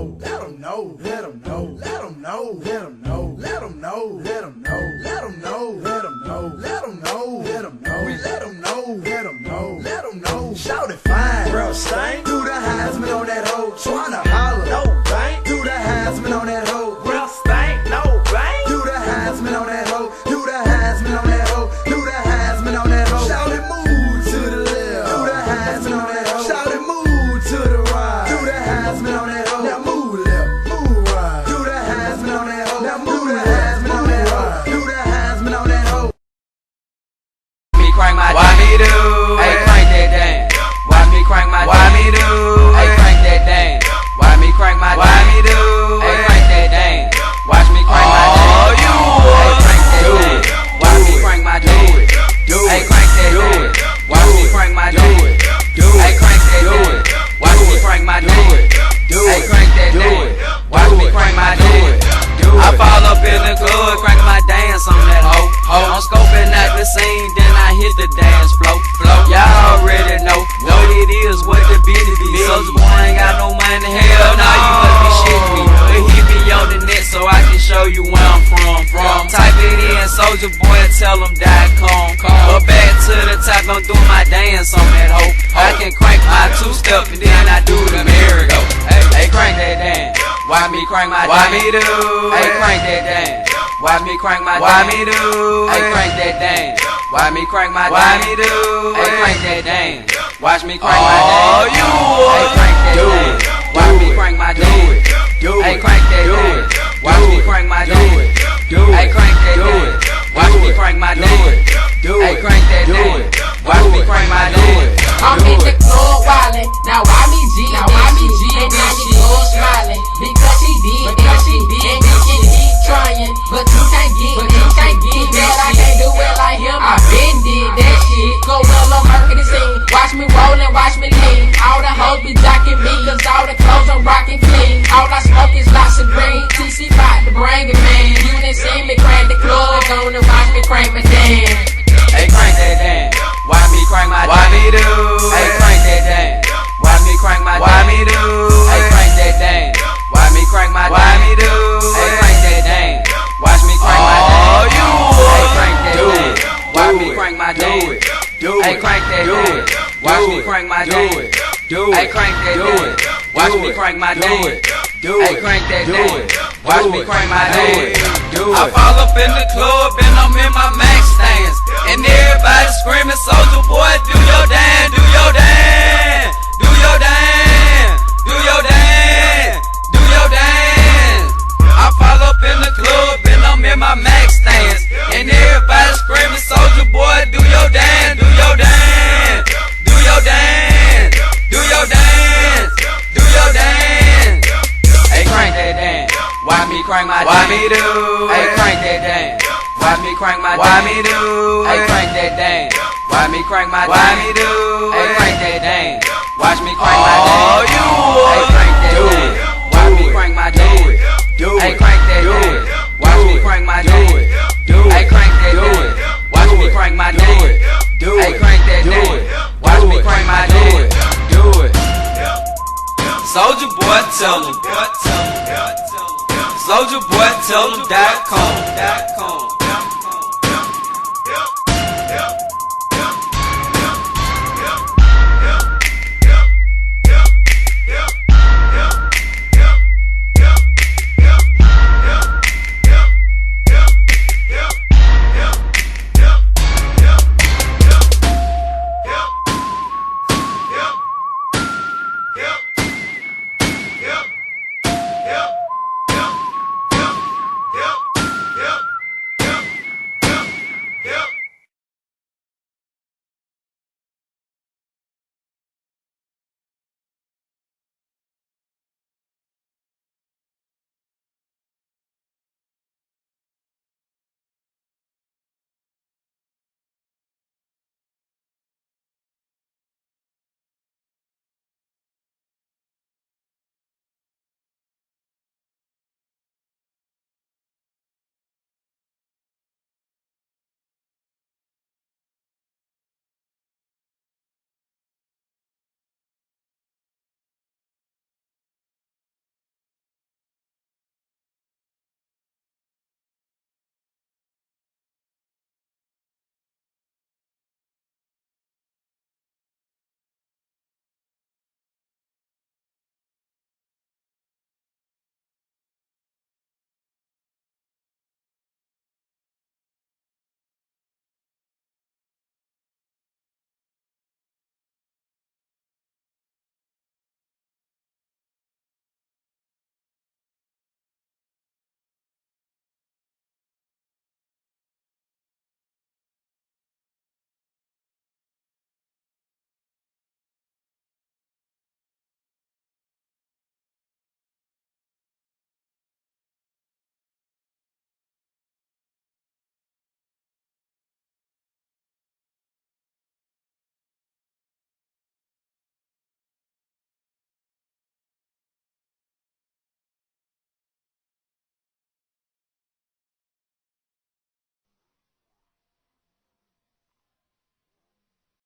know, let them know, let them know, let them know, let them know, let them know, let them know, let them know, let them know, let them know, let them know, we let them know, let them know, let them know. Shout it fine, bro, stank. Do the Heisman on that hoe, tryna holler, no bank. Do the Heisman on that hoe, bro, stank, no bank. Do the Heisman on that hoe, do the Heisman on that hoe, do the Heisman on that hoe. Shout it, move to the left. Do the Heisman on that hoe. Shout it, move to the right. Do the Heisman on that hoe. Now move left, move right. Do the Heisman on that hoe. Now move the Heisman on that hoe. Do the Heisman on that hoe. Me crank my why me do? Hey, crank that dang. Why me crank my why me do? Hey, crank that dang. Why me crank my why me do? Hey, crank that dang. Watch me crank my dang. Oh, you hey, crank that dang. Watch me crank my dang. Hey, crank that dang. Watch me crank my dang. Hey, crank that dang. Watch me crank my dang. Hey, crank that dang. Watch me crank my dang. I fall up in the club, crank my dance on that hoe. I'm scoping at the scene, then I hit the dance flow. Y'all already know what it is, what the business be. Soulja Boy ain't got no money, hell nah, you must be shitting me. But he be on the net so I can show you where I'm from. Type it in, Soulja Boy, tell him .com. But back to the top, I'm doing my dance on that hoe. I can crank my two-step and then I do the merry-go. Hey, crank that dance. Why me crank my why me do? Hey, crank that dance. Why me crank my why me do? Hey, crank that dance. Why me crank my why me do? Hey, crank that dance. Watch me crank my dance. Oh, you hey, crank that dance. Watch me crank my dance. Hey, crank that dance. Watch me crank my dance. Hey, crank that dance. Watch me crank my dance. Hey, crank that dance. Watch me crank my dance. I'm in the club wildin', now why me G? Now why me G? And now she all smiling because she did, and you can keep trying, but you can't get that. I can't do it like him. I been did that shit. Go well on Mercury scene. Watch me rollin', watch me lean. All the hoes be jocking me, cause all the clothes I'm rockin' clean. All I smoke is lots of green. TC bout to bring it, man. You done seen me crank the club, gonna watch me crank my dance. Hey, crank that dance. Why me crank my why me do? Hey, crank that dance. Why me crank my why me do? Hey, crank that dance. Why me crank my why me do? Hey, crank that dance. Watch me crank my dance. Oh, you hey, crank that dance. Why me crank my dance? Hey, crank that dance. Watch me crank my dance. Hey, crank that dance. Watch me crank my dance. Hey, crank that dance. Watch me crank my dance. I fall up in the club and I'm in my max stance. And everybody screaming, Soulja Boy, do your dance, do your dance, do your dance, do your dance, do your dance. I fall up in the club and I'm in my max stance. And everybody screaming, Soulja Boy, do your dance, do your dance, do your dance, do your dance, do your dance. Hey, crank that dance. Why me crank my why me do? Hey, crank that dance. Why me crank my why me do? Hey, crank that dance. Why me crank my why me do? Hey, crank that dance. Watch me crank my dance. Oh, you hey, crank that dance. Why me crank my dance? Hey, crank that dance. Watch me crank my dance. Hey, crank that dance. Watch me crank my dance. Hey, crank that dance. Watch me crank my dance. Do it. Soulja Boy, tell him. Soulja Boy, tell him .com.